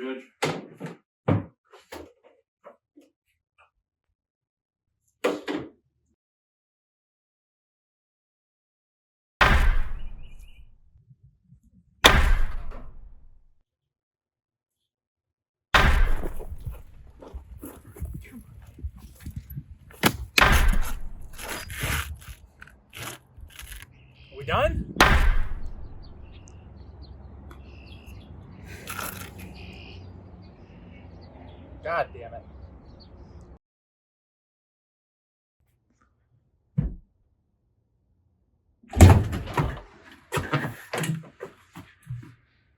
Judge. We done? God damn it.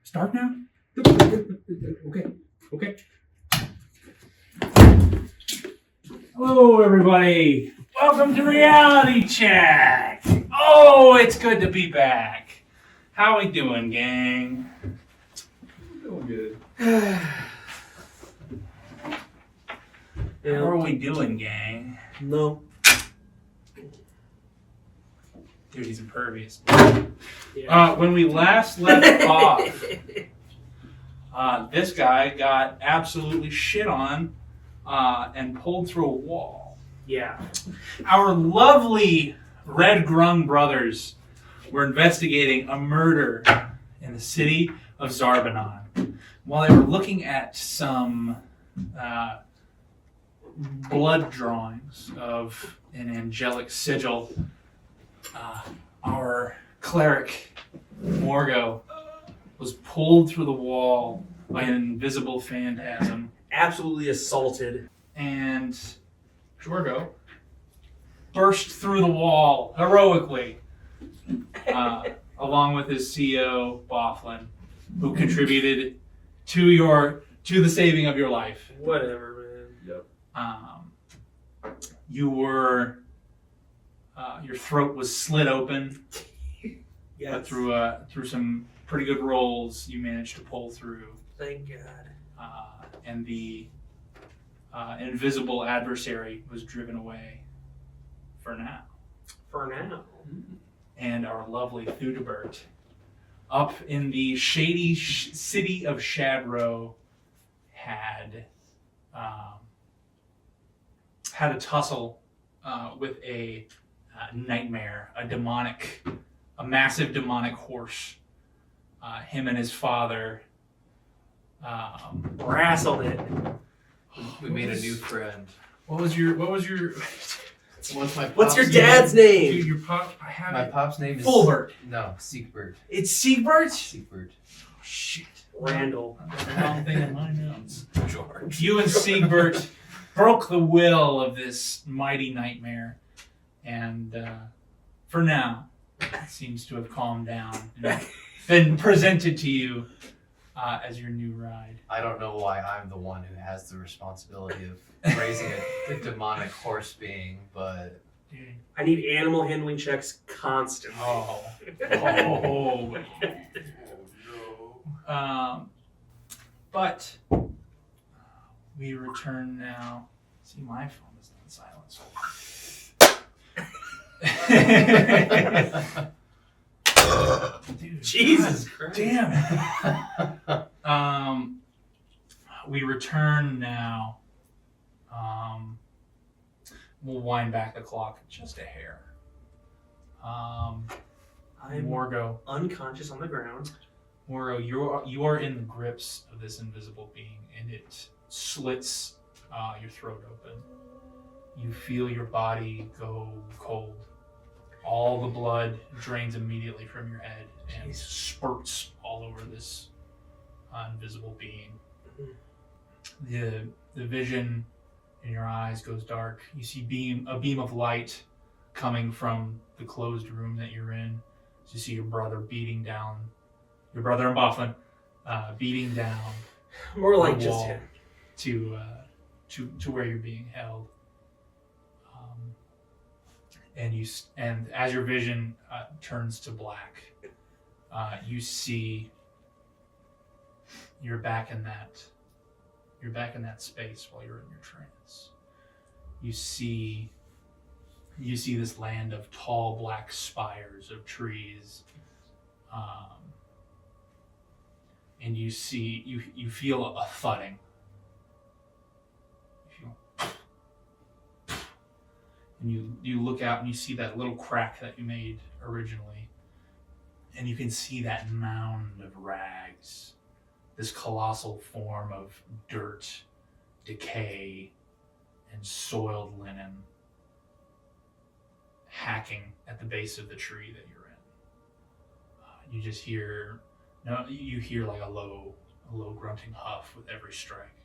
Start now? Okay. Hello, everybody. Welcome to Reality Check. Oh, it's good to be back. How we doing, gang? Doing good. How are we doing, gang? No. Dude, he's impervious. Yeah. When we last left off, this guy got absolutely shit on and pulled through a wall. Yeah. Our lovely Red Grung brothers were investigating a murder in the city of Zarbanon. While they were looking at some blood drawings of an angelic sigil, our cleric, Morgo, was pulled through the wall by an invisible phantasm. Absolutely assaulted. And Jorgo burst through the wall heroically, along with his CO, Bofflin, who contributed to the saving of your life. Whatever, man. Yep. You were your throat was slit open, but Yes. through some pretty good rolls, you managed to pull through. Thank God. And the invisible adversary was driven away for now. For now. And our lovely Theudabert, up in the shady city of Shadrow, had a tussle with a nightmare, a massive demonic horse. Him and his father Wrestled it. We made a new friend. What was your What's your dad's name? Dude, your pop, I have My it. pop's name is Fulbert. No, Siegbert. It's Siegbert? Siegbert. Oh, shit. Randall. That's the wrong thing in my notes. George. You and Siegbert broke the will of this mighty nightmare, and for now, it seems to have calmed down and been presented to you as your new ride. I don't know why I'm the one who has the responsibility of raising a demonic horse being, but Dude. I need animal handling checks constantly. But we return now. See, my phone is on silence. Dude, Jesus God Christ. damn it. We return now. We'll wind back the clock just a hair. I'm Morgo, unconscious on the ground. you are in the grips of this invisible being, and it slits your throat open. You feel your body go cold. All the blood drains immediately from your head and spurts all over this invisible being. The vision in your eyes goes dark. You see a beam of light coming from the closed room that you're in. So you see your brother and Bofflin beating down More like the just wall him. to where you're being held. And as your vision turns to black, you see you're back in that space while you're in your trance. You see this land of tall black spires of trees, and you feel a thudding. And you look out and you see that little crack that you made originally, and you can see that mound of rags, this colossal form of dirt, decay, and soiled linen hacking at the base of the tree that you're in. You just hear like a low grunting huff with every strike,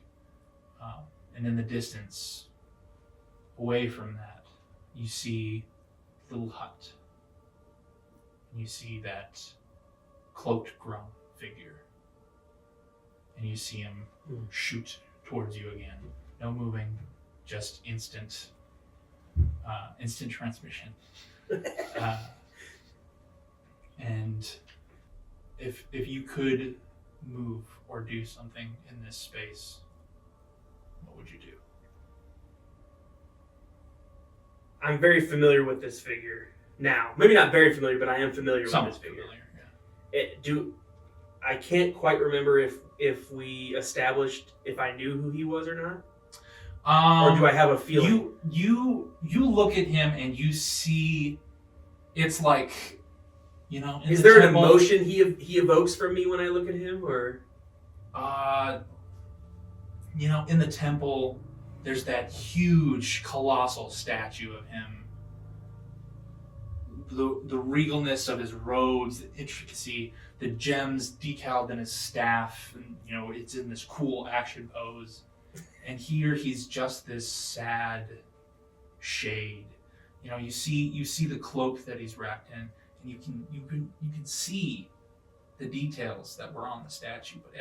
and in the distance, away from that, you see a little hut. And you see that cloaked grown figure. And you see him shoot towards you again. No moving, just instant transmission. And if you could move or do something in this space, what would you do? I'm very familiar with this figure now. Maybe not very familiar, but I am familiar with this figure. Yeah. I can't quite remember if we established if I knew who he was or not. Or do I have a feeling? You look at him and you see, it's like, is there an emotion he evokes from me when I look at him, or? In the temple, there's that huge, colossal statue of him. The regalness of his robes, the intricacy, the gems decaled in his staff, and it's in this cool action pose. And here he's just this sad shade. You see the cloak that he's wrapped in, and you can see the details that were on the statue, but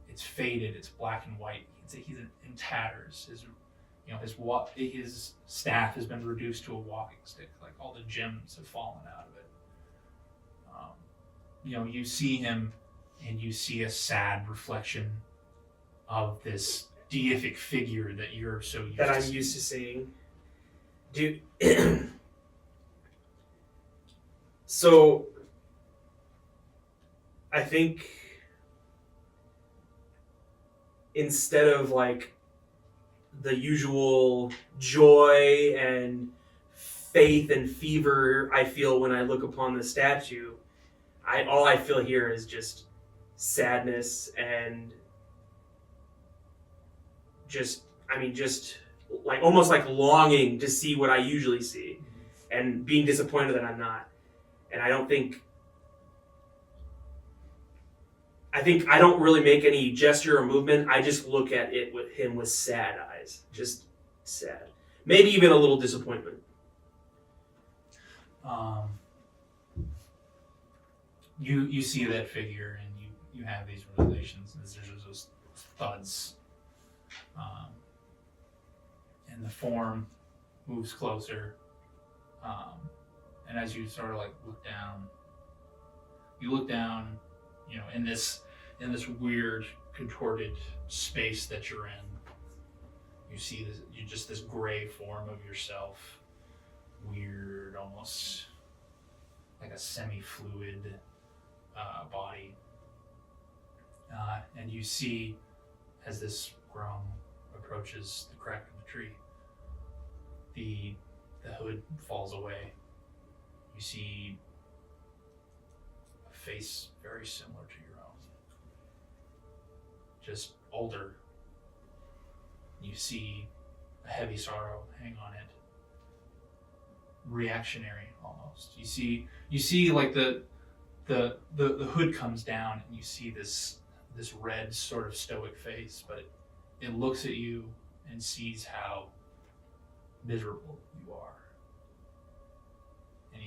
it's faded, it's black and white. You can see he's in tatters. His staff has been reduced to a walking stick. Like all the gems have fallen out of it. You see him, and you see a sad reflection of this deific figure that you're so used that to I'm used to seeing. Dude, so I think instead of like the usual joy and faith and fever I feel when I look upon the statue, all I feel here is just sadness and just like almost like longing to see what I usually see, and being disappointed that I'm not. And I think I don't really make any gesture or movement. I just look at it with him with sad eyes, just sad, maybe even a little disappointment. You see that figure, and you have these realizations. There's those thuds. And the form moves closer. And as you sort of like look down, in this weird contorted space that you're in. You see this gray form of yourself, weird, almost like a semi-fluid body. And you see, as this grown approaches the crack of the tree, the hood falls away. You see a face very similar to your own, just older. You see a heavy sorrow hang on it, reactionary almost. You see like the hood comes down, and you see this red sort of stoic face, but it looks at you and sees how miserable you are. And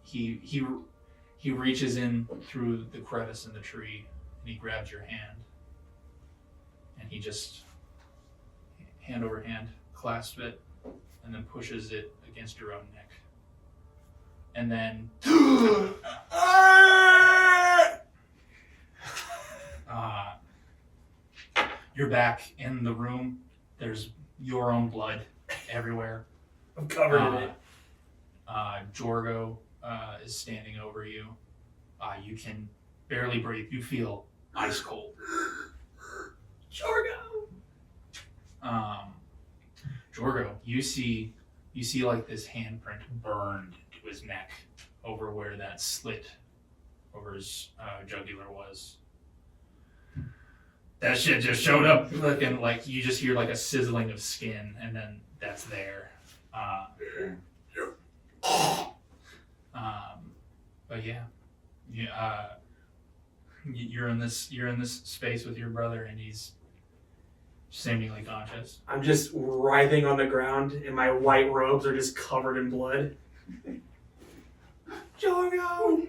he reaches in through the crevice in the tree, and he grabs your hand, and he just hand over hand clasps it, and then pushes it against your own neck. And then you're back in the room. There's your own blood everywhere. I'm covered in it. Jorgo is standing over you. You can barely breathe. You feel ice cold. Jorgo! Jorgo, you see like this handprint burned to his neck over where that slit over his jugular was. That shit just showed up looking like you just hear like a sizzling of skin, and then that's there. But yeah, you're in this space with your brother, and he's seemingly conscious. I'm just writhing on the ground, and my white robes are just covered in blood. Jorgo!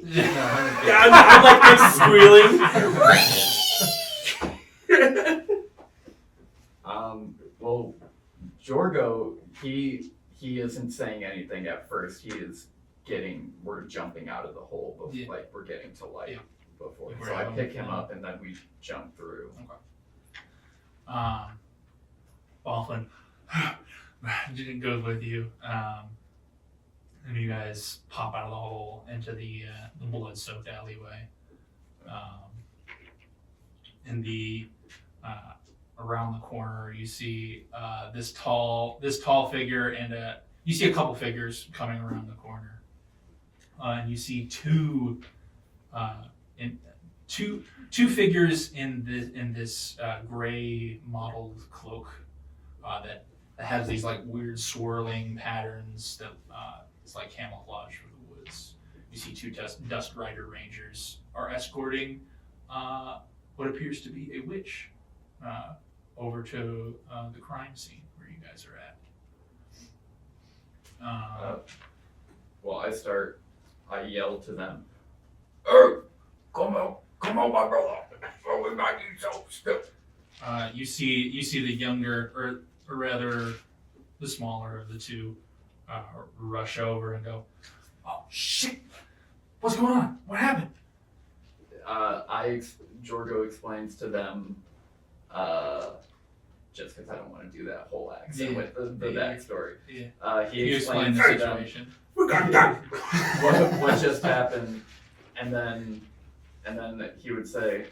Yeah, I'm like squealing. Well, Jorgo, he isn't saying anything at first. We're jumping out of the hole, like we're getting to light before. So I pick him up and then we jump through. Okay. Baughlan goes with you. And you guys pop out of the hole into the blood-soaked alleyway. In the around the corner, you see this tall figure, and you see a couple figures coming around the corner, and you see two figures in this gray mottled cloak that has these like weird swirling patterns that it's like camouflage for the woods. You see two Dust Rider Rangers are escorting what appears to be a witch over to the crime scene where you guys are at. Well, I yell to them, "Hey, come on, my brother. We might need some stuff." You see the younger, or rather, the smaller of the two rush over and go, "Oh shit! What's going on? What happened?" Jorgo explains to them, just because I don't want to do that whole accent with the backstory. Yeah. He explains the to them situation. what just happened, and then he would say,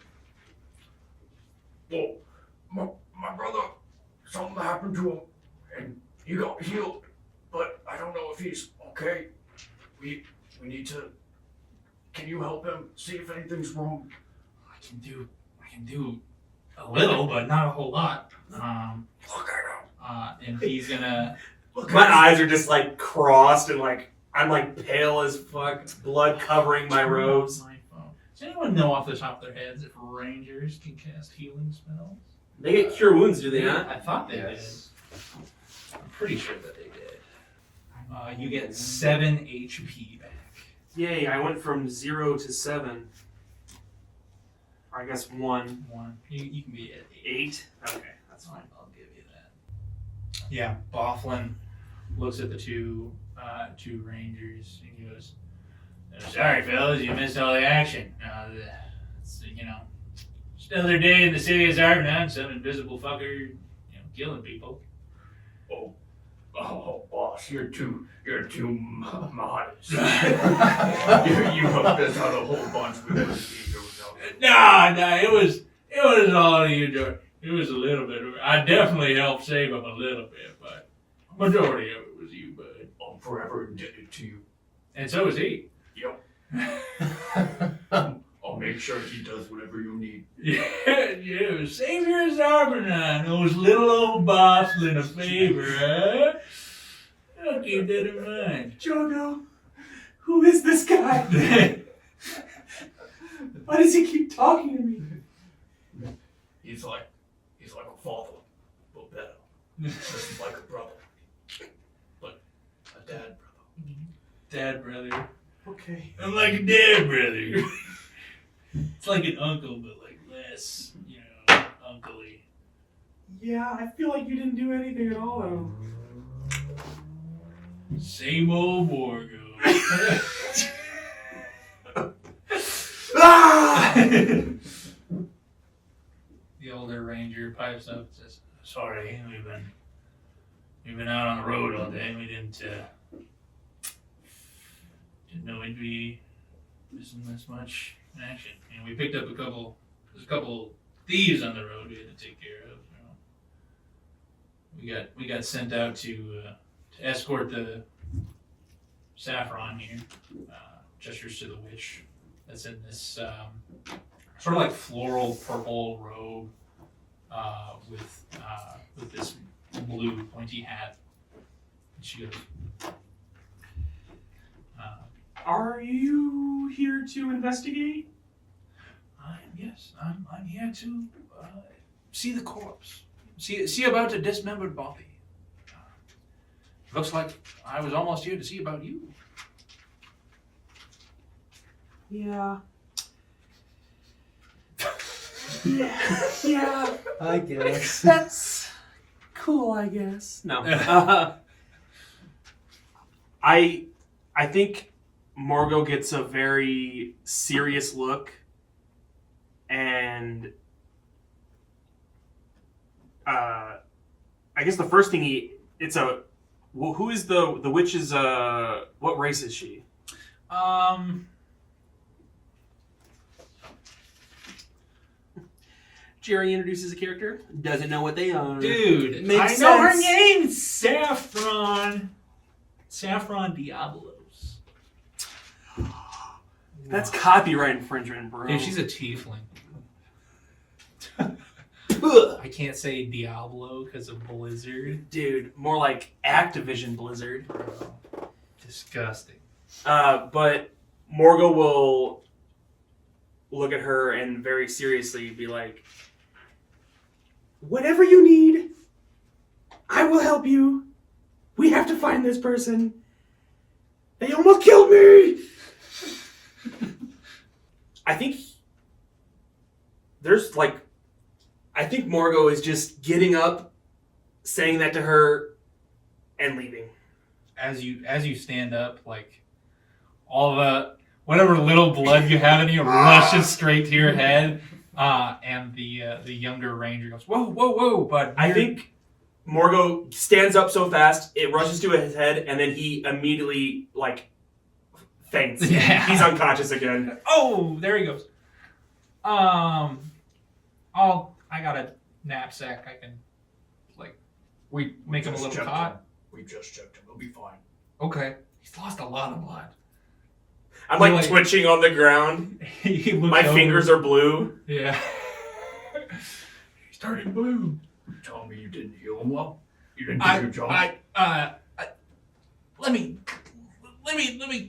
"Well, my brother, something happened to him, and he got healed, but I don't know if he's okay. We need to. Can you help him? See if anything's wrong." I can do a little, but not a whole lot. Look at him. And he's gonna. My eyes are just like crossed, and like I'm like pale as fuck, blood covering my robes. My phone. Does anyone know off the top of their heads if rangers can cast healing spells? They get cure wounds, do they not? I thought they did. I'm pretty sure that they did. You get 7 HP back. Yay! I went from 0 to 7. Or I guess 1. 1. You can be at 8. Okay, that's fine. I'll give you that. Yeah, Baughlan looks at the two rangers and he goes, "Sorry, fellas, you missed all the action. It's, just another day in the city of Zarvina and some invisible fucker, killing people." Oh, boss, you're too modest. You helped us out a whole bunch with this. No, it was all you doing. It was a little bit. I definitely helped save him a little bit, but majority of it was you, bud. I'm forever indebted to you. And so is he. Yep. I'll make sure he does whatever you need. Yeah, Savior of Zarvina owes little old Baughlan a favor, huh? I'll keep that in mind. Jorgo, who is this guy? Why does he keep talking to me? He's like a father, but better. Just like a brother, but a dad brother. Dad brother. Okay. I'm like a dad brother. It's like an uncle, but like less, uncle-y. Yeah, I feel like you didn't do anything at all, though. Same old Borgo. The older ranger pipes up and says, "Sorry, we've been out on the road all day. We didn't know it'd be isn't this much action. And we picked up there's a couple thieves on the road we had to take care of. We got sent out to escort the Saffron here, gestures to the witch that's in this sort of like floral purple robe with this blue pointy hat. And she goes, Are you here to investigate? I'm here to see the corpse. See about a dismembered body. Looks like I was almost here to see about you. Yeah. Yeah. I guess. That's cool, I guess. No. I think Margot gets a very serious look, and I guess the first thing who is the witch's what race is she? Jerry introduces a character, doesn't know what they are. Dude, Makes I know her sense. name, Saffron. Saffron Diablos. That's copyright infringement, bro. Dude, she's a tiefling. I can't say Diablo because of Blizzard. Dude, more like Activision Blizzard. Bro, disgusting. But Morgo will look at her and very seriously be like, whatever you need, I will help you. We have to find this person. They almost killed me. I think Morgo is just getting up, saying that to her, and leaving. As you stand up, like all the whatever little blood you have in you rushes straight to your head, and the younger ranger goes, "Whoa, whoa, whoa!" But I think Morgo stands up so fast it rushes to his head, and then he immediately faints. Yeah. He's unconscious again. oh, there he goes. I got a knapsack. I can We make him a little cot. We just checked him. He'll be fine. Okay, he's lost a lot of blood. I'm twitching on the ground. He looks My over. fingers are blue. Yeah. He's turning blue. You telling me you didn't heal him well? You didn't do your job? Let me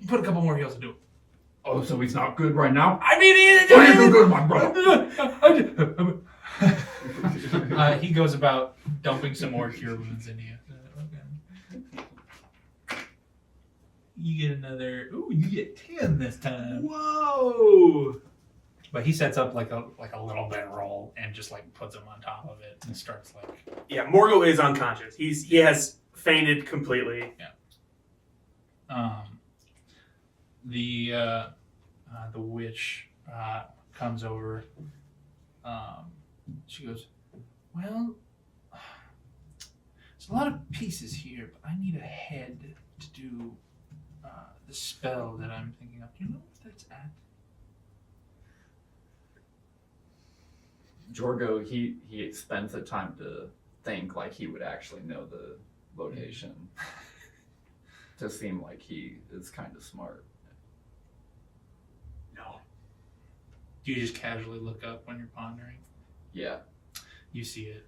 put a couple more heals into him. Oh, so he's not good right now? I mean, What are you good, my brother? he goes about dumping some more cure wounds into you. Okay. You get another. Ooh, you get 10 this time. Whoa! But he sets up like a little bit roll and just puts him on top of it and starts Yeah, Morgo is unconscious. He has fainted completely. The witch comes over. She goes, well, there's a lot of pieces here, but I need a head to do the spell that I'm thinking of. Do you know what that's at? Jorgo, he spends the time to think like he would actually know the location. To seem like he is kind of smart. No. Do you just casually look up when you're pondering? Yeah. You see it.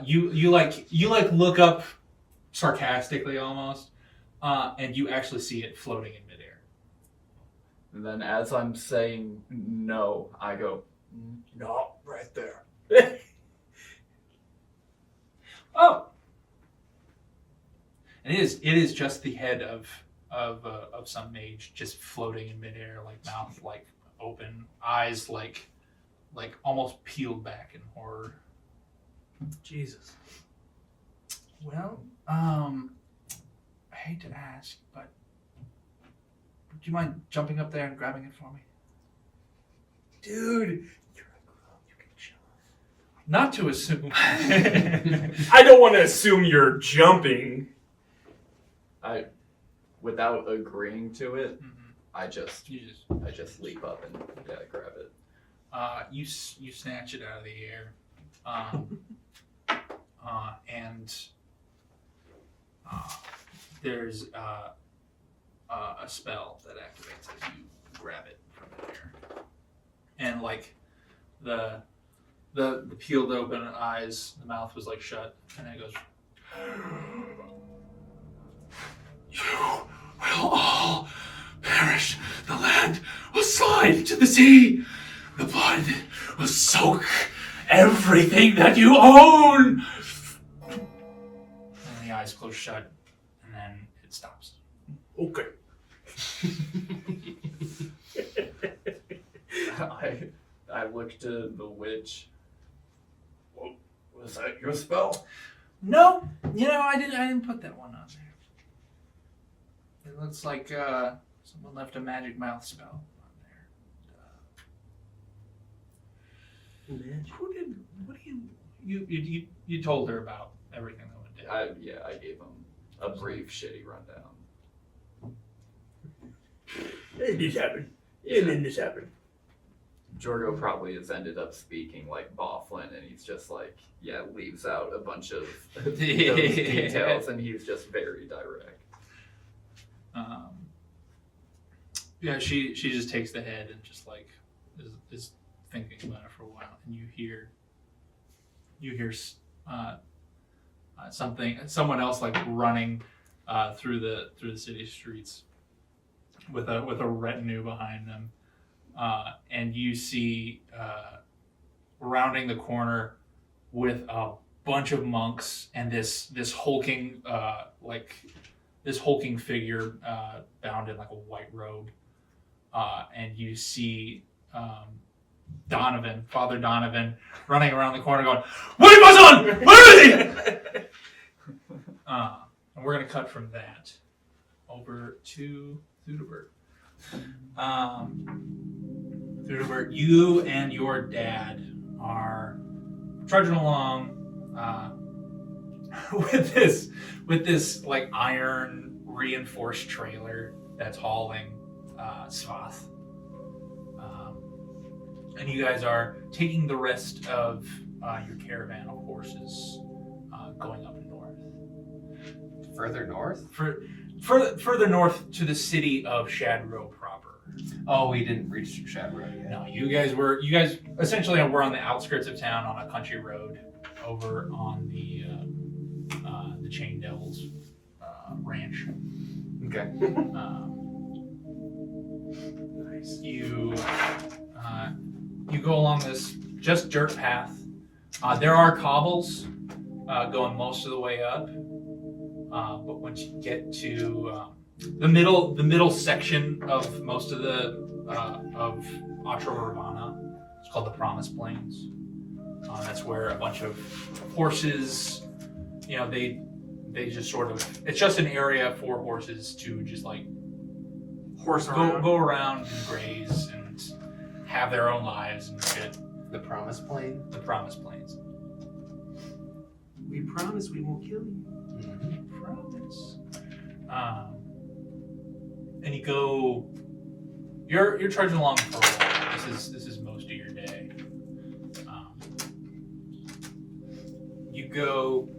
You look up sarcastically almost, and you actually see it floating in midair. And then as I'm saying no, I go, no, right there. Oh. And it is just the head of some mage just floating in midair, mouth open, eyes almost peeled back in horror. Jesus. Well, I hate to ask, but would you mind jumping up there and grabbing it for me? Dude, you're a girl. You can jump. Not to assume. I don't want to assume you're jumping. Without agreeing to it, I just leap up and grab it. You snatch it out of the air, and there's a spell that activates as you grab it from the air, and like the peeled open eyes, the mouth was like shut, and it goes. You will all perish. The land will slide into the sea. The blood will soak everything that you own. And the eyes close shut, and then it stops. Okay. I look to the witch. Well, was that your spell? No, I didn't put that one on there. It looks like someone left a magic mouth spell on there. Magic. What do you told her about everything that went down? I gave him a brief, shitty rundown. This happened. And then this happened. Jorgo probably has ended up speaking like Bofflin, and he's just like, leaves out a bunch of those details, and he's just very direct. She just takes the head and just like is thinking about it for a while, and you hear someone else like running through the city streets with a retinue behind them. And you see rounding the corner with a bunch of monks and this hulking figure bound in like a white robe, and you see Father Donovan, running around the corner going, "What am I on? Where is he?" And we're gonna cut from that over to Theudabert. Theudabert, you and your dad are trudging along with this like iron reinforced trailer that's hauling Svath. And you guys are taking the rest of your caravan of horses going up north. Further north? Further north to the city of Shadrow proper. Oh, we didn't reach Shadrow yet. No, you guys essentially were on the outskirts of town on a country road over on the Chain Devils ranch. Okay. Nice. You go along this just dirt path. There are cobbles going most of the way up, but once you get to the middle section of most of the of Atro Urbana, it's called the Promised Plains. That's where a bunch of horses, they just sort of, it's just an area for horses to just like go around and graze and have their own lives and shit. The Promised Plain? The Promised Plains. We promise we won't kill you. Mm-hmm. Promise. And you go. You're trudging along for a while. This is most of your day. You go.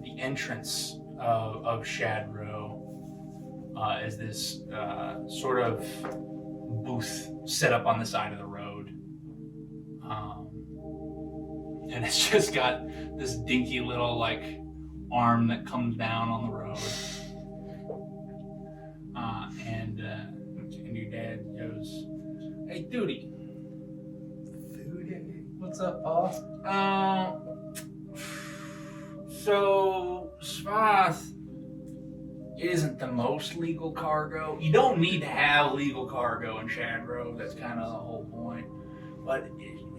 The entrance of Shadrow is this sort of booth set up on the side of the road, and it's just got this dinky little like arm that comes down on the road. And your dad goes, "Hey, Duty. What's up, boss? So Svath isn't the most legal cargo. You don't need to have legal cargo in Shadrow. That's kind of the whole point. But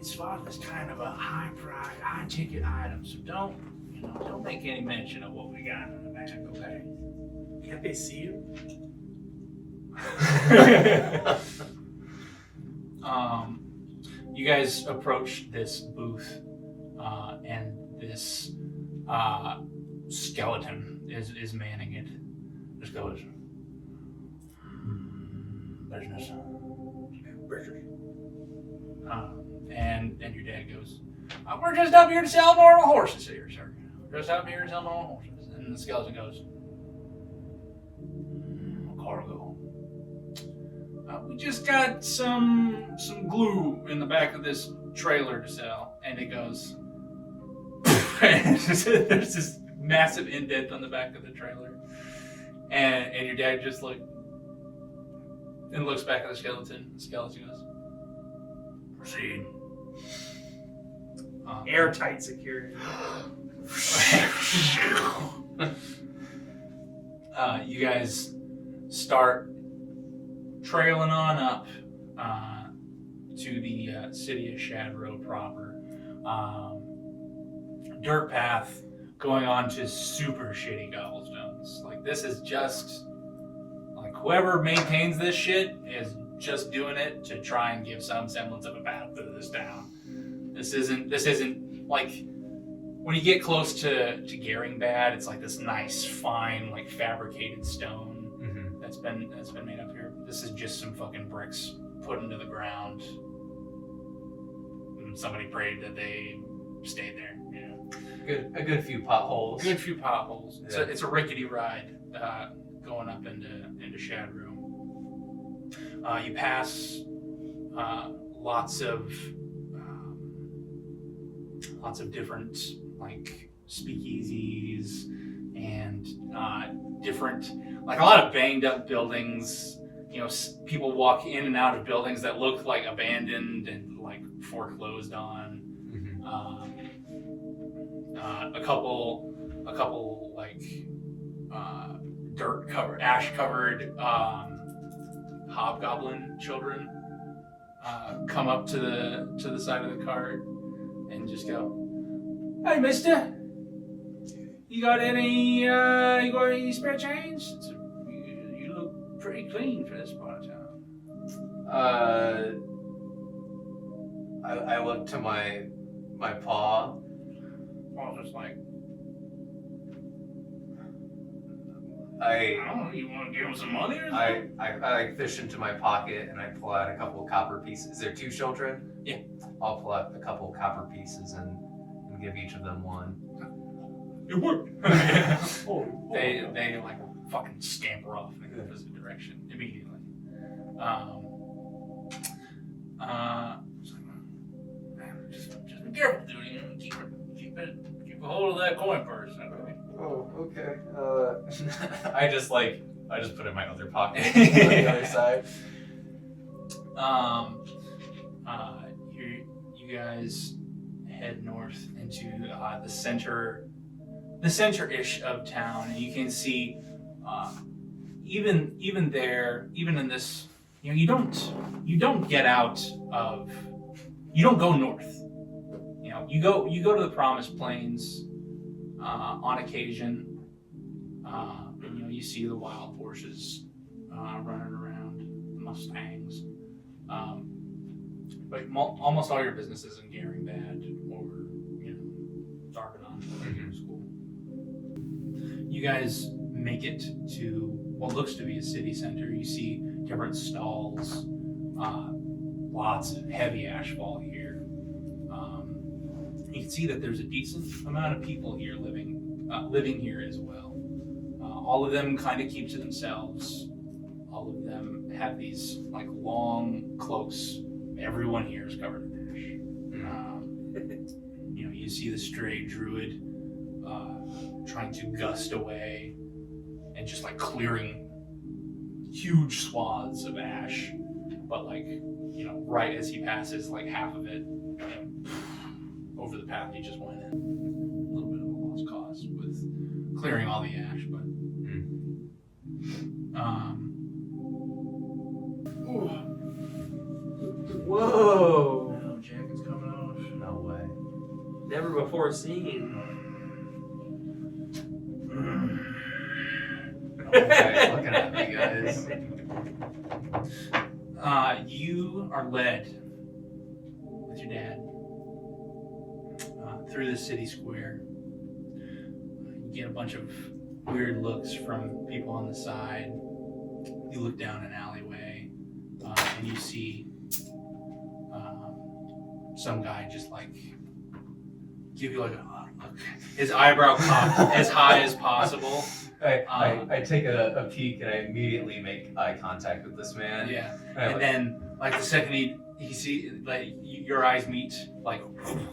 Svath is kind of a high price, high ticket item. So don't make any mention of what we got in the bag, okay?" Can't they see you? You guys approach this booth, and this skeleton is manning it. Just goes, business. And your dad goes, we're just up here to sell normal horses here, sir. Just up here to sell normal horses. And the skeleton goes, cargo. We just got some glue in the back of this trailer to sell. And it goes, there's this massive indent on the back of the trailer. And your dad just and looks back at the skeleton. The skeleton goes, proceed. Airtight security. You guys start trailing on up to the city of Shadrow proper. Dirt path going on to super shitty cobblestones. Like, this is just like whoever maintains this shit is just doing it to try and give some semblance of a path to this town. This isn't like when you get close to Garingbad, it's like this nice, fine, like fabricated stone that's been made up here. This is just some fucking bricks put into the ground. And somebody prayed that they stayed there. You know, A good few potholes. Good few potholes. Yeah. It's a rickety ride going up into Shadrow. You pass lots of different like speakeasies and different, like a lot of banged up buildings. You know, people walk in and out of buildings that look like abandoned and like foreclosed on. A couple like ash covered hobgoblin children come up to the side of the cart and just go, "Hey, mister, you got any spare change? You look pretty clean for this part of town." I look to my paw. I was just like, I don't know, you want to give him some money or I something? like fish into my pocket and I pull out a couple of copper pieces. Is there 2 children? Yeah. I'll pull out a couple of copper pieces and give each of them one. It worked. They like fucking scamper off in the opposite direction immediately. Just be careful, dude. You know, keep a hold of that coin purse. Okay? Oh, okay. I just put it in my other pocket on the other side. You guys head north into the center-ish of town, and you can see even there, even in this, you know, you don't get out of, you don't go north. You know, you go to the Promised Plains on occasion, and you know, you see the wild horses running around, the Mustangs. But almost all your businesses in Garingbad or, you know, Dargadon, school. You guys make it to what looks to be a city center. You see different stalls, lots of heavy asphalt here. You can see that there's a decent amount of people here living here as well. All of them kind of keep to themselves. All of them have these like long cloaks. Everyone here is covered in ash. You know, you see the stray druid trying to gust away and just like clearing huge swaths of ash, but like, you know, right as he passes, like half of it, you know, over the path he just went in. A little bit of a lost cause with clearing all the ash, but Whoa! no, jacket's coming off. No way. Never before seen. Okay, looking at me, guys. You are led with your dad through the city square. You get a bunch of weird looks from people on the side. You look down an alleyway. you see some guy just like give you like his eyebrow cocked as high as possible. I take a peek and I immediately make eye contact with this man. Yeah, And then like the second he see like your eyes meet, like,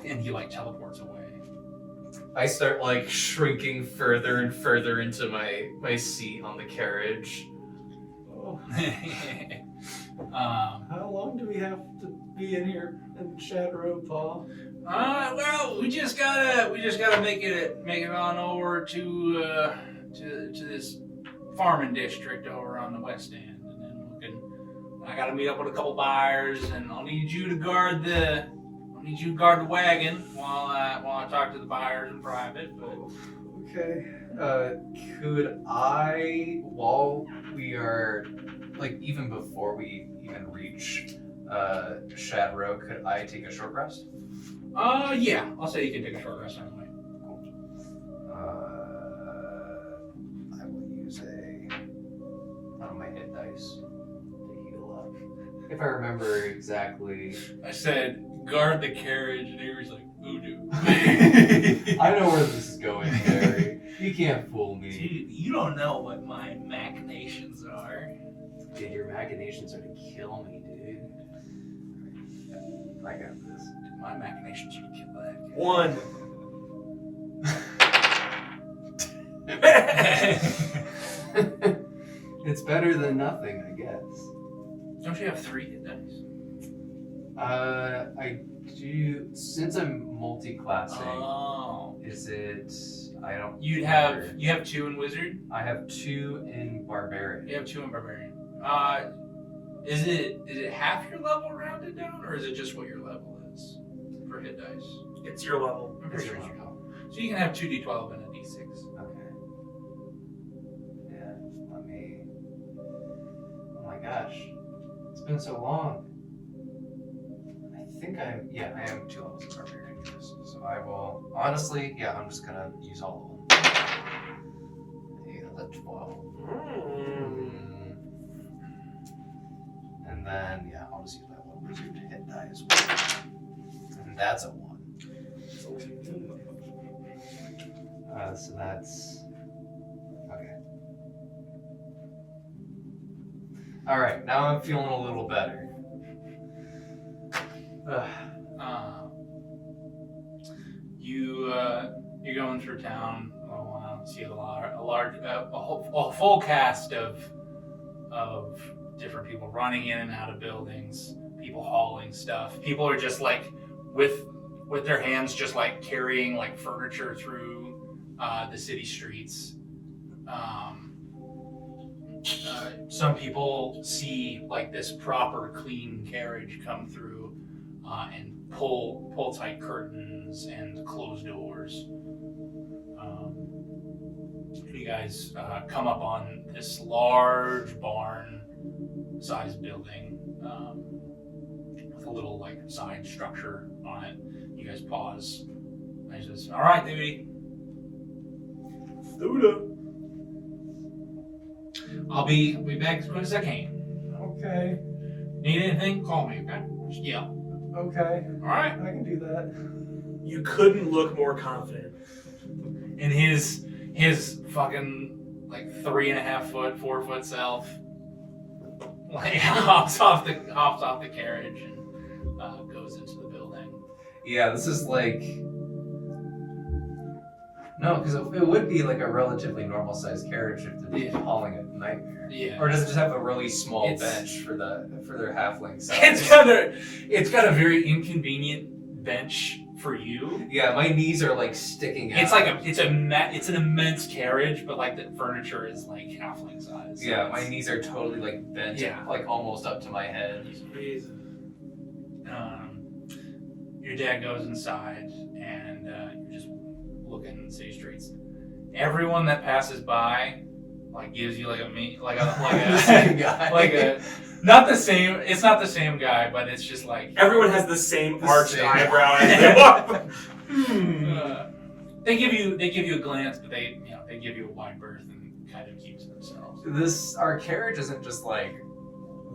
and he like teleports away. I start like shrinking further and further into my seat on the carriage. Oh, How long do we have to be in here in Shadrow, Paul? Well, we just gotta make it on over to this farming district over on the west end, and then I gotta meet up with a couple buyers, and I'll need you to guard the wagon while I talk to the buyers in private. But Okay. Could I, while we are, like, even before we even reach Shadrow, could I take a short rest? Yeah, I'll say you can take a short rest anyway. I will use one of my hit dice to heal up. If I remember exactly. I said guard the carriage, and Avery's like voodoo. I know where this is going, Barry. You can't fool me. Dude, you don't know what my machinations are. Dude, your machinations are to kill me, dude. I got this. Dude, my machinations are to kill that. 1. It's better than nothing, I guess. Don't you have 3 hit dice? I do. Since I'm multi-classing, Oh. is it? I don't. You remember. have 2 in wizard. I have 2 in barbarian. You have 2 in barbarian. Is it half your level rounded down, or is it just what your level is for hit dice? It's your level. I'm pretty It's sure your it's your level. level. So you can have 2d12 and a d6. Okay. Yeah. Let me. Oh my gosh, it's been so long. I think I am 2 levels of barbarian. So I will honestly, I'm just gonna use all of them. Yeah, that's 12. And then I'll just use my 1 wizard to hit die as well. And that's a 1. So that's okay. All right, now I'm feeling a little better. You're going through town. See a full cast of different people running in and out of buildings. People hauling stuff. People are just like with their hands just like carrying like furniture through the city streets. Some people see like this proper clean carriage come through and pull tight curtains and close doors. You guys come up on this large barn-sized building with a little like side structure on it. You guys pause. And he says, "All right, Davey. I'll be back as quick as I can. Okay. Need anything? Call me, okay? Just yell. Okay. All right." I can do that. You couldn't look more confident. And his fucking like 3.5 foot, 4 foot self like hops off the carriage and goes into the building. Yeah, this is like no, because it would be like a relatively normal sized carriage if they're hauling a nightmare. Yeah. Or does it just have a really small It's- bench for their halfling size? It's got a very inconvenient bench for you. Yeah, my knees are like sticking out. It's like it's an immense carriage, but like the furniture is like halfling size. So yeah, my knees are totally like bent, like almost up to my head. Your dad goes inside, and you're just looking in the city streets. Everyone that passes by, like, gives you like a Same guy. like a not the same. It's not the same guy, but it's just like Everyone has the same arched same. eyebrow as they walk. They give you a glance, but they give you a wide berth and kind of keep to themselves. Our carriage isn't just like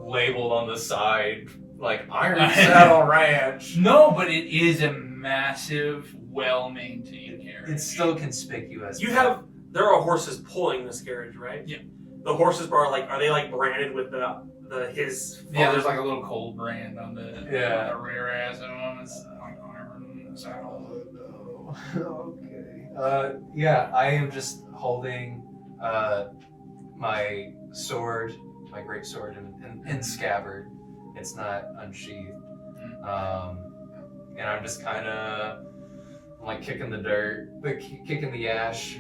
labeled on the side, like Iron Saddle Ranch. No, but it is a massive, well-maintained carriage. It's still conspicuous. There are horses pulling this carriage, right? Yeah. The horses are they like branded with his? Yeah, there's like a little cold brand on the Yeah. on the rear ass of them. It's like Iron Saddle. Okay. Yeah, I am just holding my sword, my great sword, in scabbard. It's not unsheathed. And I'm just kind of like kicking the dirt, kicking the ash.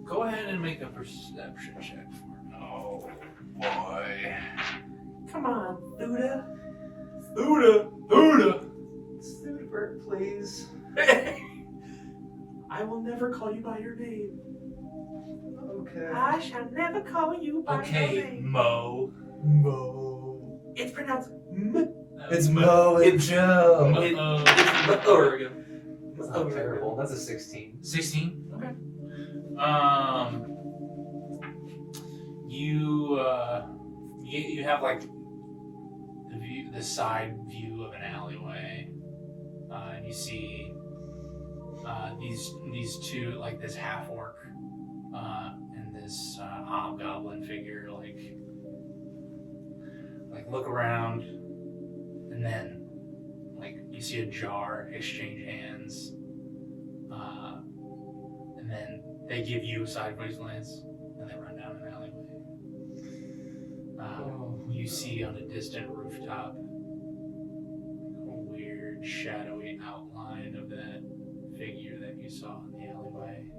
Go ahead and make a perception check for me. Oh boy! Come on, Theudabert, please. I will never call you by your name. Okay. I shall never call you by your Okay, name. Mo. It's pronounced M. It's Mo and Joe. There we go. That's not terrible. That's a 16. 16. Okay. You have like the side view of an alleyway, and you see these two, like this half orc and this hobgoblin figure, like look around, and then like you see a jar exchange hands, and then they give you a sideways glance, and they run down an alleyway. You see on a distant rooftop a weird shadowy outline of that figure that you saw in the alleyway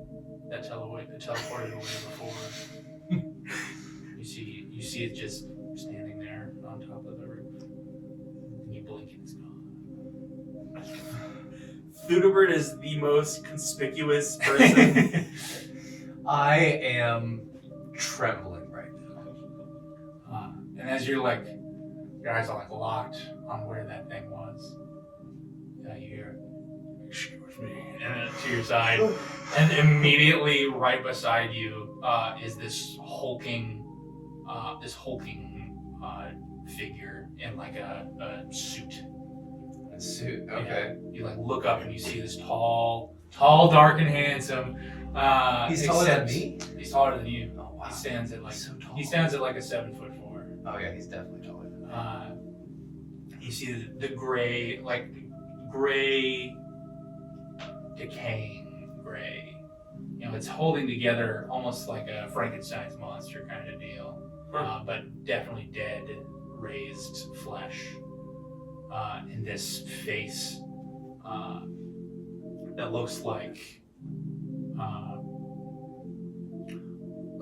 that teleported away before. You see it just standing there on top of the roof, and you blink and it's gone. Theudabert is the most conspicuous person. I am trembling right now. And as you're like, your eyes are like locked on where that thing was, you hear, "Excuse me," and then to your side, and immediately right beside you is this hulking figure in like a suit. A suit. Okay. Yeah. You like look up and you see this tall, dark, and handsome. He's taller than me. He's taller than you. Oh wow. He stands at like He's so tall. He stands at like a 7'4". Oh yeah, he's definitely taller than me. You see the gray, decaying gray. You know, it's holding together almost like a Frankenstein's monster kind of deal, but definitely dead, raised flesh. In this face that looks like,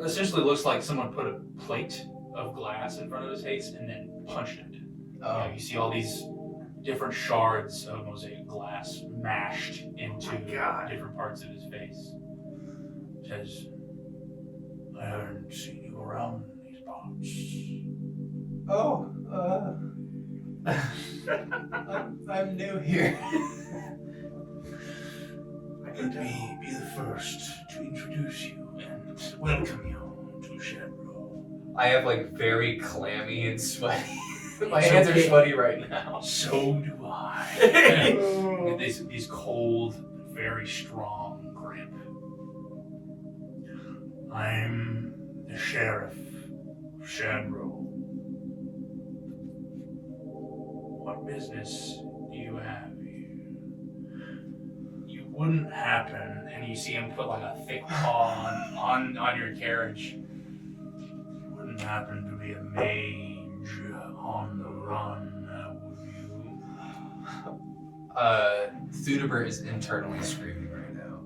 essentially looks like someone put a plate of glass in front of his face and then punched it. You see all these different shards of mosaic glass mashed into different parts of his face. It says, "I haven't seen you around these parts." Oh, I'm new here. Let me be the first to introduce you and welcome you to Shadrow. I have like very clammy and sweaty. My hands are sweaty right now. So do I. With these cold, very strong grip. I'm the sheriff of Shadrow. What business do you have here? You wouldn't happen, and you see him put like a thick paw on your carriage. You wouldn't happen to be a mage on the run, would you? Theudabert is internally screaming right now.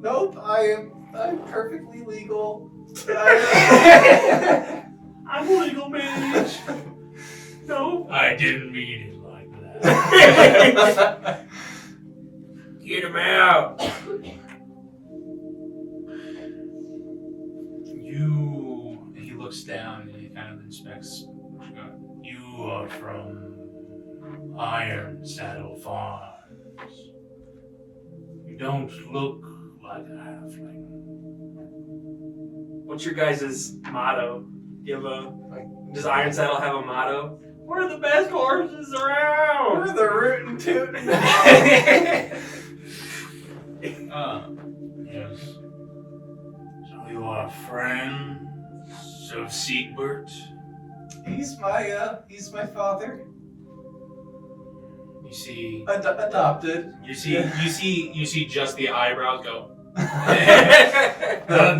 Nope. I'm perfectly legal. I'm a legal mage. No. I didn't mean it like that. Get him out. He looks down and he kind of inspects. You are from Iron Saddle Farms. You don't look like a halfling. What's your guys' motto? Does Iron Saddle have a motto? We're the best horses around! We're the rootin' tootin'. Yes. So you are friends of Siegbert? He's my father. You see, Adopted. you see just the eyebrows go. none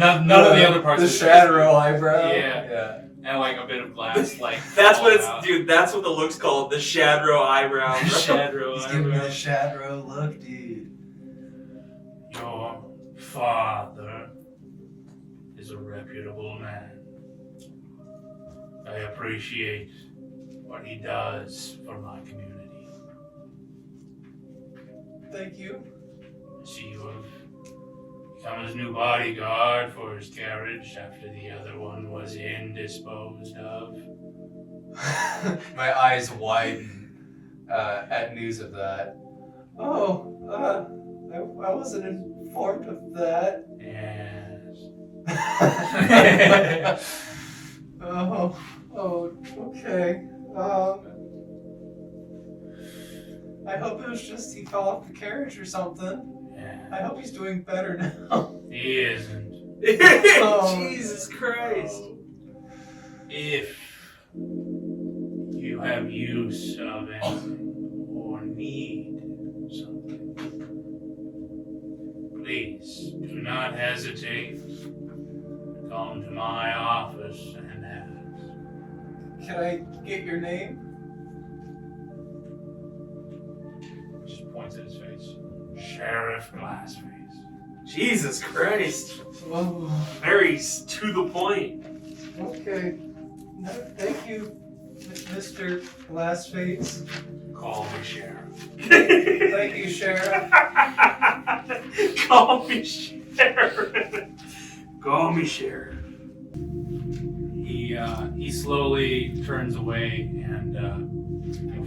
of the other parts. The of Shadrow eyebrow. Yeah. And like a bit of glass, like That's what fall out. dude. That's what the look's called. The Shadrow eyebrow. Shadrow He's giving me the eyebrows. Shadrow look, dude. Your father is a reputable man. I appreciate what he does for my community. Thank you. I see you have become his new bodyguard for his carriage after the other one was indisposed of. My eyes widen at news of that. Oh, I wasn't informed of that. Yes. Oh, okay. I hope it was just he fell off the carriage or something. Yeah. I hope he's doing better now. He isn't. Jesus Christ. If you have use of anything or need something, please do not hesitate. Come to my office and ask. Can I get your name? Just points at his face. Sheriff Glassface. Jesus Christ. Oh, Very to the point. okay. No, thank you, Mr. Glassface. Call me Sheriff. Thank you, Sheriff. Call me Sheriff. Call me Sheriff. He slowly turns away, and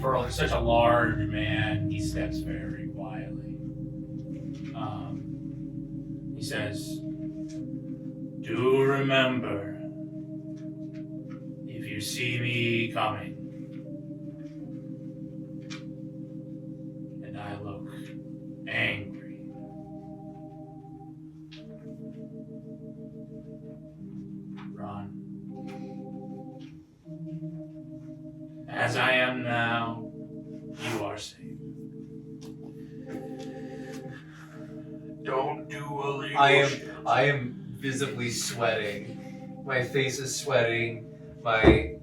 for such a large man, he steps very quietly. He says, "Do remember, if you see me coming, and I look angry, run. As I am now, you are safe. Don't do illegal shit." I am visibly sweating. My face is sweating. My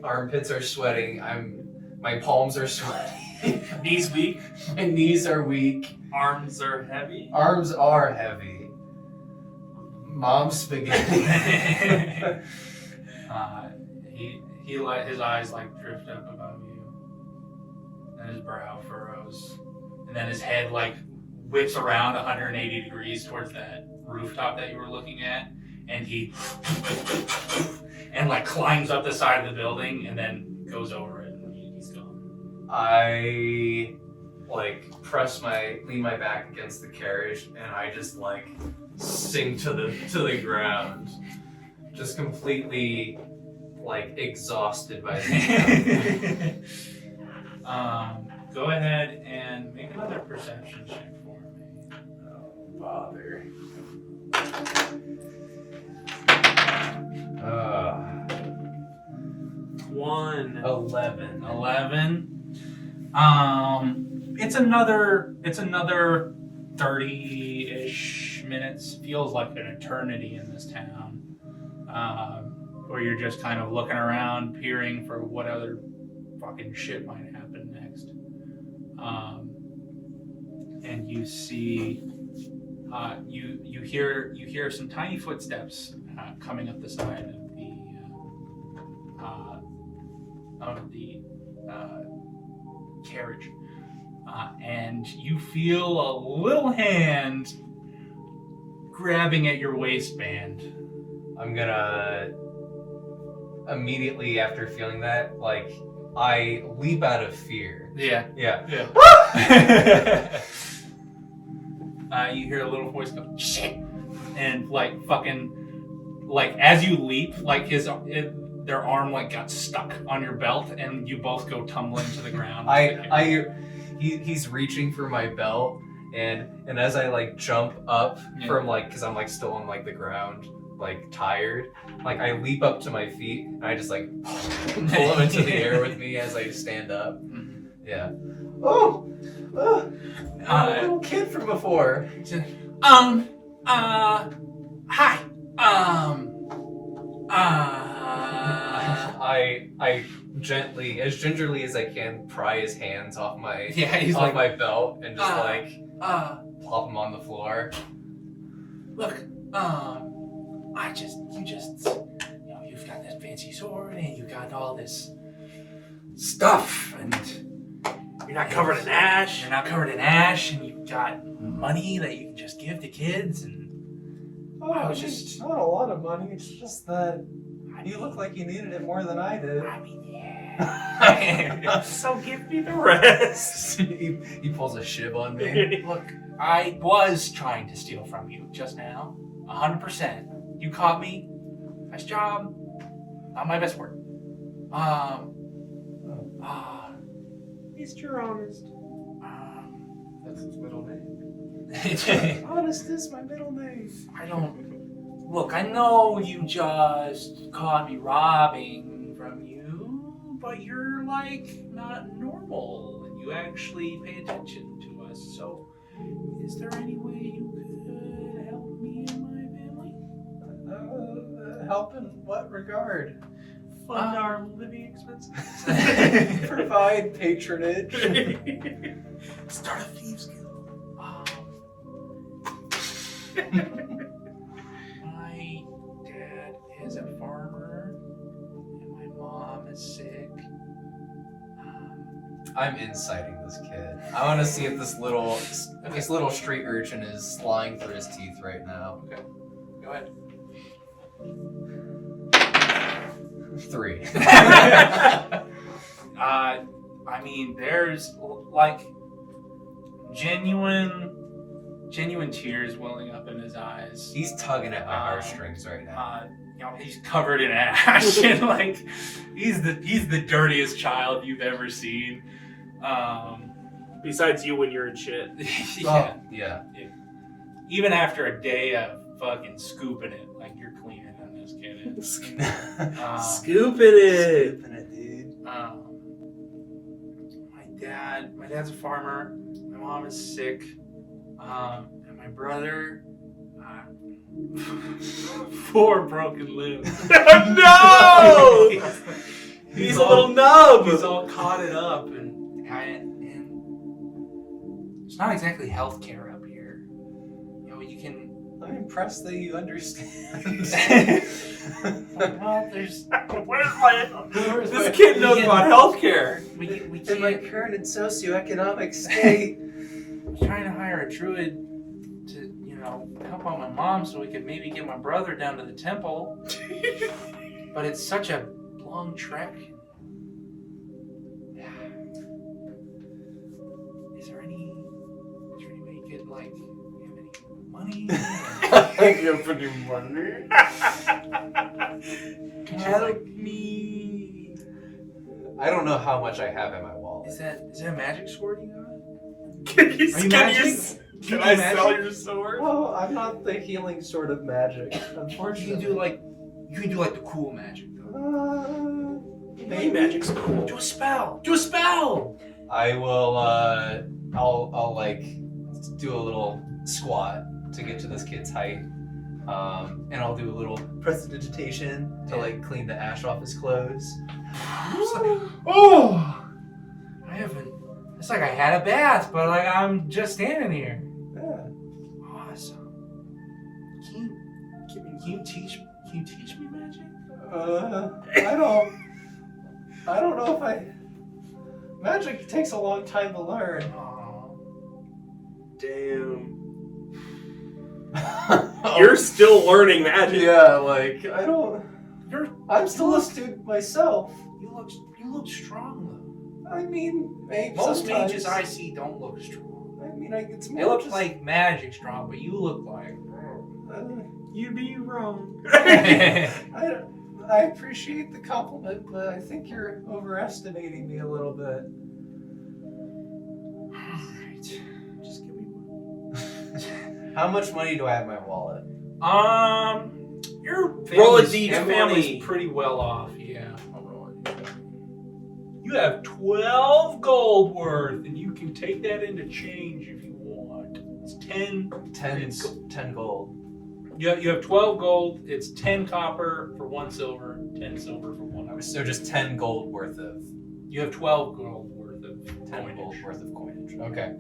armpits are sweating. My palms are sweating. Knees weak. My knees are weak. Arms are heavy. Arms are heavy. Mom spaghetti. He let his eyes like drift up above you, and his brow furrows, and then his head like whips around 180 degrees towards that rooftop that you were looking at, and he and like climbs up the side of the building and goes over it, and he's gone. I lean my back against the carriage, and I just like sink to the ground, just completely like exhausted by the Go ahead and make another perception check for me. Oh, bother. 11. 11. It's another 30-ish minutes. Feels like an eternity in this town. Where you're just kind of looking around, peering for what other fucking shit might happen next. And you see, you hear some tiny footsteps coming up the side of the carriage, and you feel a little hand grabbing at your waistband. I'm gonna immediately after feeling that, like, I leap out of fear. Yeah. Yeah. You hear a little voice go, "Shit!" and like fucking like as you leap, like their arm like got stuck on your belt, and you both go tumbling to the ground. He's reaching for my belt, and as I like jump up from like, because I'm like still on like the ground, like tired, like I leap up to my feet and I just like pull him into the air with me as I stand up. Yeah. I'm a little kid from before. Hi. I gently, as gingerly as I can, pry his hands off my he's off like my belt and just plop him on the floor. Look, you've got that fancy sword and you got all this stuff, and You're not covered in ash. You're not covered in ash, and you've got money that you can just give to kids, and I was just not a lot of money. It's just that you look like you needed it more than I did. I mean, yeah. So give me the rest. he pulls a shiv on me. Look, I was trying to steal from you just now, 100%. You caught me. Nice job. Not my best work. Mr. Honest. That's his middle name. Honest is my middle name. Look, I know you just caught me robbing from you, but you're like not normal, and you actually pay attention to us. So, is there any way you could help me and my family? Help in what regard? Fund our living expenses. Provide patronage. Start a thieves guild. My dad is a farmer, and my mom is sick. I'm inciting this kid. I want to see if this little street urchin is lying through his teeth right now. Okay, go ahead. 3. I mean, there's like genuine tears welling up in his eyes. He's tugging at my heartstrings right now. He's covered in ash, and like he's the dirtiest child you've ever seen. Besides you when you're in shit. Yeah. Yeah. Even after a day of fucking scooping it, like you're cleaner than this kid is. Scooping it, dude. My dad's a farmer. My mom is sick. And my brother, 4 broken limbs. No! He's a little nub. He's all caught it up, and it's not exactly healthcare up here. You can. I'm impressed that you understand. Well, there's. This kid knows about healthcare. We In my can't. current and socioeconomic state. I'm trying to hire a druid to, help out my mom so we could maybe get my brother down to the temple. But it's such a long trek. Is there any way you could, like, have any money? Give any money? Help me. I don't know how much I have in my wallet. Is that a magic sword you got? Can Are you magic? Can I sell your sword? Well, I'm not the healing sort of magic, You unfortunately. can do like the cool magic though. Hey, magic's cool. Do a spell. Do a spell. I will. I'll like do a little squat to get to this kid's height, and I'll do a little prestidigitation to like clean the ash off his clothes. I haven't. It's like I had a bath, but like I'm just standing here. Yeah. Awesome. Can you teach me magic? I don't know if magic takes a long time to learn. Oh. Damn. You're still learning magic. Yeah, like I'm still you a student myself. You look strong though. I mean, maybe Most sometimes. mages I see don't look strong. I mean, it's They more look just, like magic strong, but you look like. You'd be wrong. I appreciate the compliment, but I think you're overestimating me a little bit. Alright. Just give me one. How much money do I have in my wallet? Your Roll a family's- D, your family. family's pretty well off, yeah. I'll roll it. You have 12 gold worth, and you can take that into change if you want. It's 10. 10 gold. You have 12 gold. It's 10 copper for 1 silver, 10 silver for 1 copper. So just 10 gold worth of... You have 12 gold worth of 10 coinage. gold worth of coinage. Okay.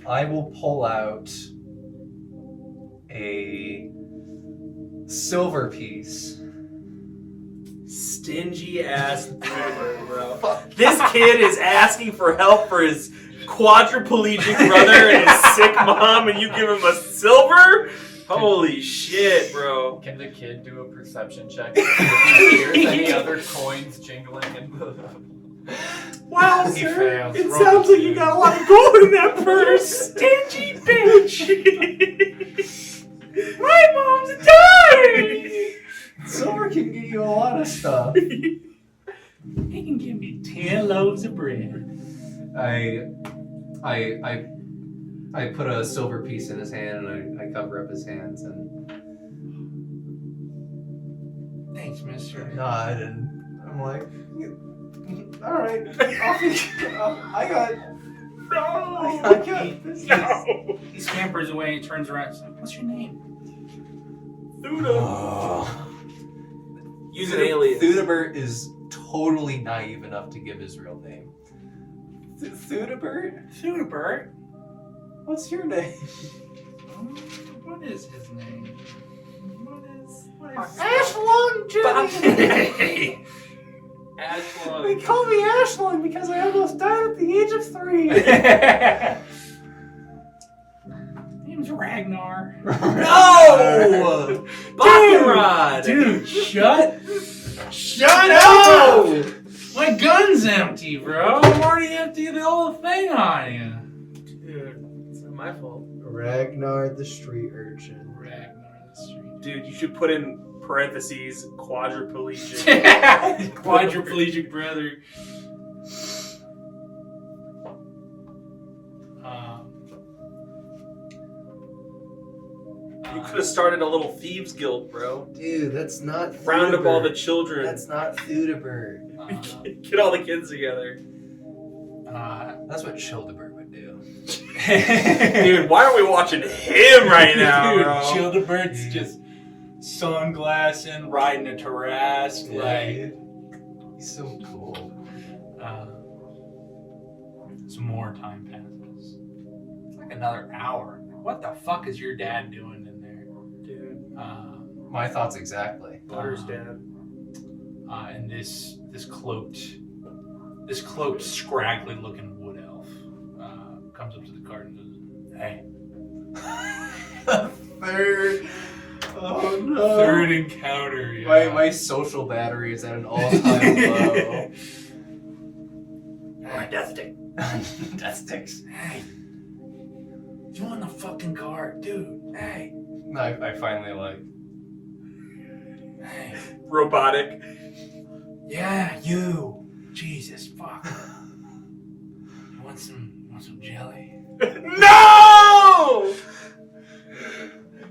I will pull out a silver piece. Stingy ass Theudabert, bro. This kid is asking for help for his quadriplegic brother and his sick mom, and you give him a silver? Holy shit, bro. Can the kid do a perception check? If he hears any other coins jingling in the... Wow, He sir. fails. It Roll sounds the like you got a lot of gold in that purse. Stingy bitch. My mom's dying. Silver can get you a lot of stuff. He can give me 10 loaves of bread. I put a silver piece in his hand and I cover up his hands and Thanks, mister. nod and I'm like, all right, I got this. No. He scampers away and turns around and says, "What's your name?" Thuda. Use an alias. Theudabert is totally naive enough to give his real name. Theudabert? Theudabert. What's your name? What is his name? What is Ashlung, Jimmy! Ashlung. They call me Ashlung because I almost died at the age of 3. Name's Ragnar. No! Baccarat! Dude, shut up! My gun's empty, bro. I'm already empty the whole thing on you. Dude, it's not my fault. Ragnar the street urchin. Ragnar the street. Dude, you should put in parentheses quadriplegic. Quadriplegic brother. You could have started a little thieves guild, bro. Dude, that's not Round up all the Theudabert. children. That's not Theudabert. Get all the kids together. That's what Childebert would do. Dude, why are we watching him right now, Dude, bro? Childebert's just sunglassing, riding a Tarrasque, like. He's so cool. Some more time passes. It's like another hour. What the fuck is your dad doing in there? Dude, My thoughts exactly. Butter's dad. And this cloaked, scraggly looking wood elf comes up to the cart and goes, "Hey." Third. Oh no. Third encounter. Yeah. My social battery is at an all-time low. Death stick. Death sticks. Hey. You on the fucking cart, dude? Hey. I finally like. Hey. Robotic. Yeah, you. Jesus, fuck. You want some jelly? No!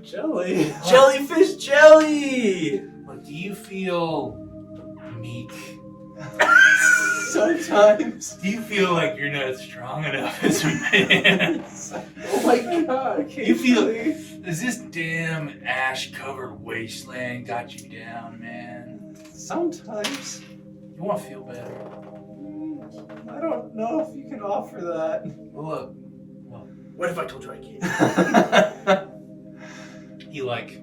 Jelly. Jellyfish jelly! Look, do you feel meek? Sometimes. Do you feel like you're not strong enough as a man? Oh my god. You feel... Is this damn ash-covered wasteland got you down, man? Sometimes. You want to feel better? I don't know if you can offer that. Look. What if I told you I can't? He, like,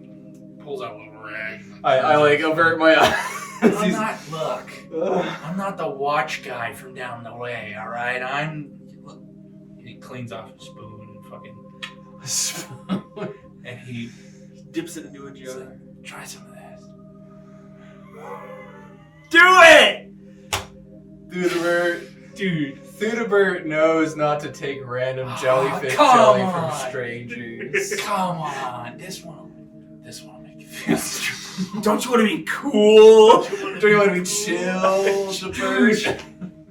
pulls out a little rag. I like avert my eyes. I'm not the watch guy from down the way, alright? Look. And he cleans off a spoon and fucking... And he Dips it into a jar. try some of this. Do it! Theudabert. Dude. Theudabert knows not to take random jellyfish come jelly on. from strangers. Come on. This one will Don't you want to be cool? Do you want to be chill?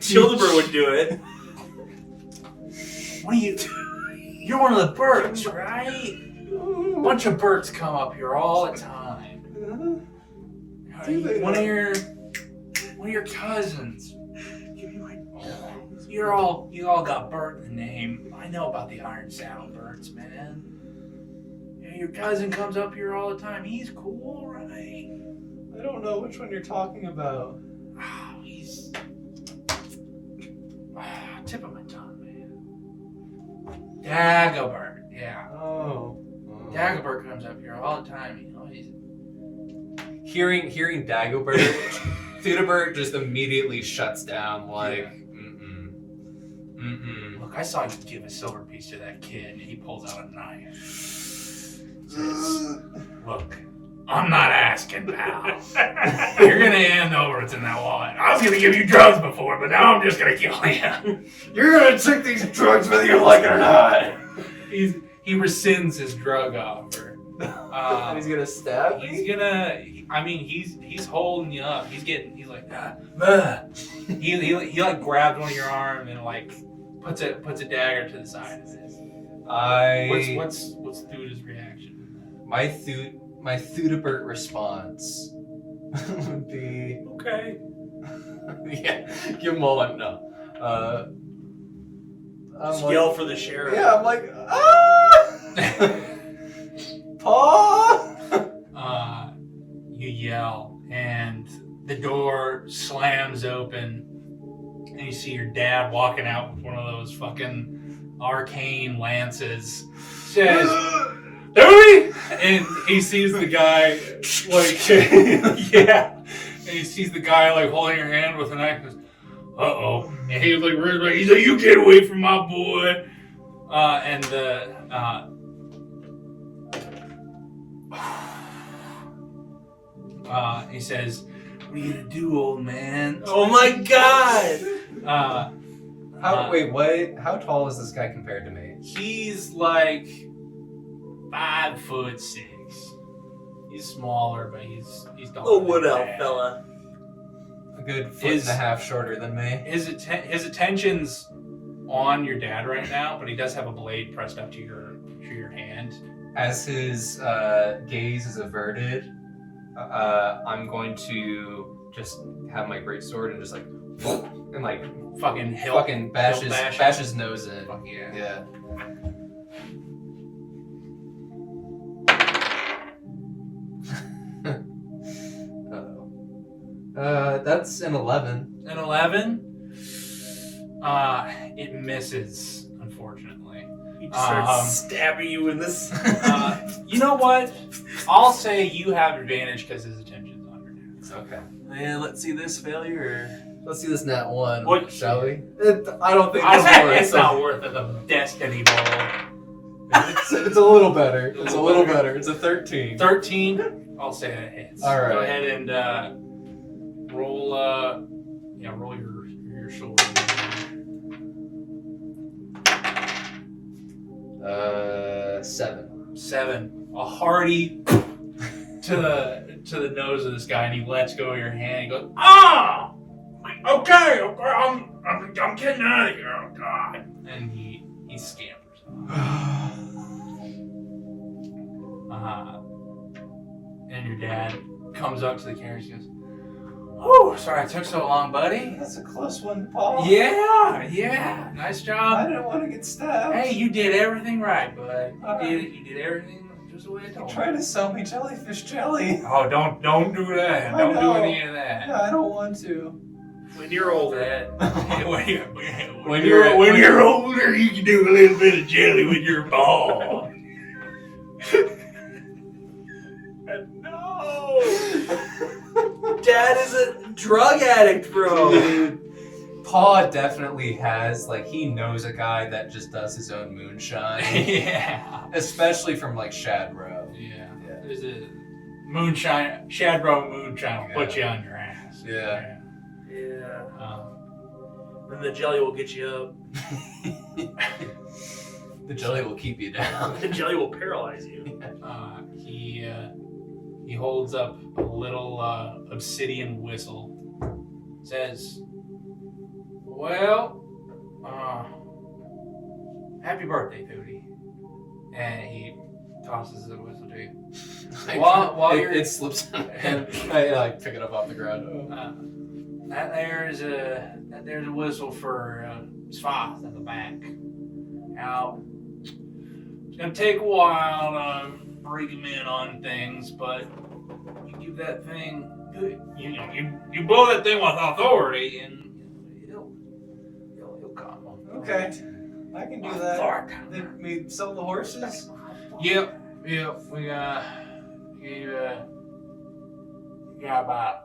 Childebert would do it. What are you? You're one of the birds, right? A bunch of birds come up here all the time. One of your cousins. You all got Bert in the name. I know about the Iron Saddle birds, man. Yeah, your cousin comes up here all the time. He's cool, right? I don't know which one you're talking about. Oh, he's tip of my tongue, man. Dagobert, yeah. Oh. Dagobert comes up here all the time. You know, he's Hearing Dagobert, Theudabert just immediately shuts down like, Look, I saw you give a silver piece to that kid, and he pulls out a knife. Says, look, I'm not asking, pal. You're gonna hand over what's in that wallet. I was gonna give you drugs before, but now I'm just gonna kill you. You're gonna take these drugs whether you like it or not. He rescinds his drug offer. And he's gonna stab me? He's holding you up. He's like, he like grabs one of your arm and like puts a dagger to the side of this. What's Theuda's reaction? my Theudabert response would be Okay. yeah, give him one. No. Just yell for the sheriff. Yeah, I'm like, ah! Paw! You yell, and the door slams open, and you see your dad walking out with one of those fucking arcane lances. Says, "Dewey!" And he sees the guy, like, yeah. And he sees the guy, like, holding your hand with a knife. Goes, uh-oh. And he's like, he's like, you get away from my boy. And the, he says, what are you gonna do, old man? Oh my god! Wait, what? How tall is this guy compared to me? He's like 5'6". He's smaller, but he's taller. Oh, what than up, that. fella? A good foot and a half shorter than me. His attention's on your dad right now, but he does have a blade pressed up to your hand. As his gaze is averted, I'm going to just have my greatsword and just like, and like Fucking bash his nose in. Fuck yeah. Yeah. That's an 11. An 11. It misses, unfortunately. He just starts stabbing you in this. You know what? I'll say you have advantage because his attention's on your dad. Okay. Man, let's see this failure. Let's see this nat 1. What? Shall we? I don't think It's not worth it. The destiny ball. It's a little better. It's a little better. It's a 13. 13. I'll say that hits. All right. Go ahead and roll. Roll your shoulder. 7. 7. A hearty to the nose of this guy, and he lets go of your hand. He goes, "Ah, okay, I'm getting out of here. Oh God!" And he scampers off. And your dad comes up to the carriage and goes, "Oh, sorry, it took so long, buddy." That's a close one, Paul. Yeah, nice I job. didn't want to get stabbed. Hey, you did everything right, bud. Alright. You did everything just the way I told you. Try to sell me jellyfish jelly. Oh, don't do that. I Don't do know. any of that. Yeah, I don't want to. When you're older. When you're older, you can do a little bit of jelly with your ball. No! Dad is a drug addict, bro. Dude, Paul definitely has, like, he knows a guy that just does his own moonshine. Yeah. Especially from, like, Shadrow. Yeah. Yeah. There's a moonshine, Shadrow moonshine will put you Yeah. on your ass. Yeah. Yeah. Um, Then the jelly will get you up. The jelly will keep you down. The jelly will paralyze you. He holds up a little obsidian whistle. Says, "Well, happy birthday, Foodie." And he tosses the whistle to you. While you're, it slips out, and I pick it up off the ground. there's a whistle for Svath in the back. Now, it's gonna take a while to bring him in on things, but you give that thing, you blow that thing with authority, and he'll come. Okay, I can do that. Did we sell the horses? Yep. We got about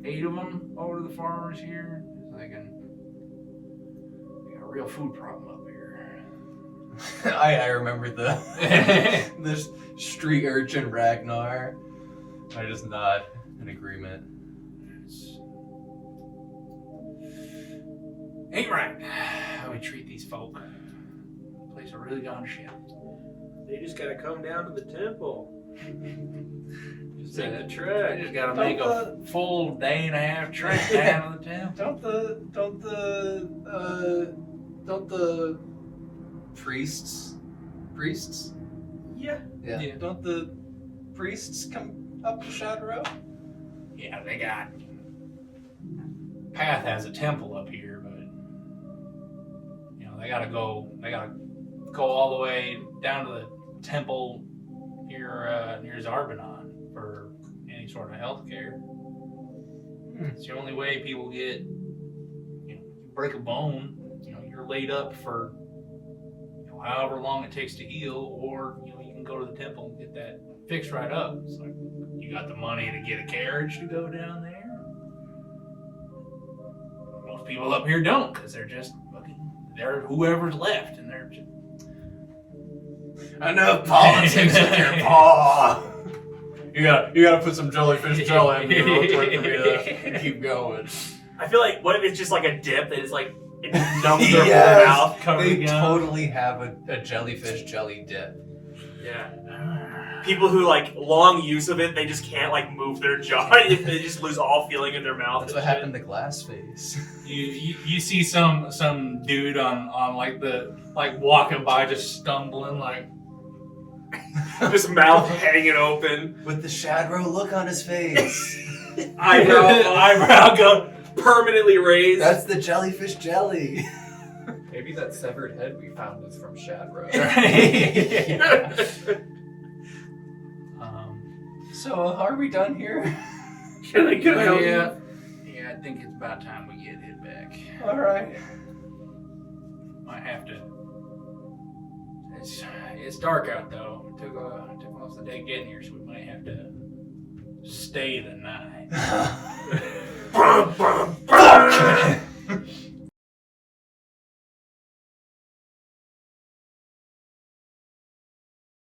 8 of them over to the farmers here. So we got a real food problem up here. I remember the this street urchin Ragnar. I just nod in agreement. Ain't right how we treat these folk. The place are really gone to shit. They just gotta come down to the temple. Just take the They trek. just gotta make a full day and a half trek down to the temple. Don't the priests? Yeah. Yeah. Don't the priests come up to Shadrow? Yeah, they got. Path has a temple up here, but they gotta go all the way down to the temple near Zarbanon for any sort of health care. It's the only way people get, you break a bone, you're laid up for however long it takes to heal, or you can go to the temple and get that fixed right up. It's like, you got the money to get a carriage to go down there? Most people up here don't, because they're just they're whoever's left, and they're just... Enough politics with your paw. You gotta put some jellyfish jelly in me real quick for me to keep going. I feel like, what if it's just like a dip that is like, it numbs their Yes, mouth covered they again? totally have a jellyfish jelly dip. Yeah. People who long use of it, they just can't move their jaw. They just lose all feeling in their mouth. That's what happened to Glassface. You see some dude on walking by, just stumbling Just mouth hanging open. With the Shadrow look on his face. eyebrow go permanently raised. That's the jellyfish jelly. Maybe that severed head we found is from Shadrow. So are we done here? Can I help you? Yeah, I think it's about time we get it back. All right. Might have to. It's dark out though. It took most of the day getting here, so we might have to stay the night.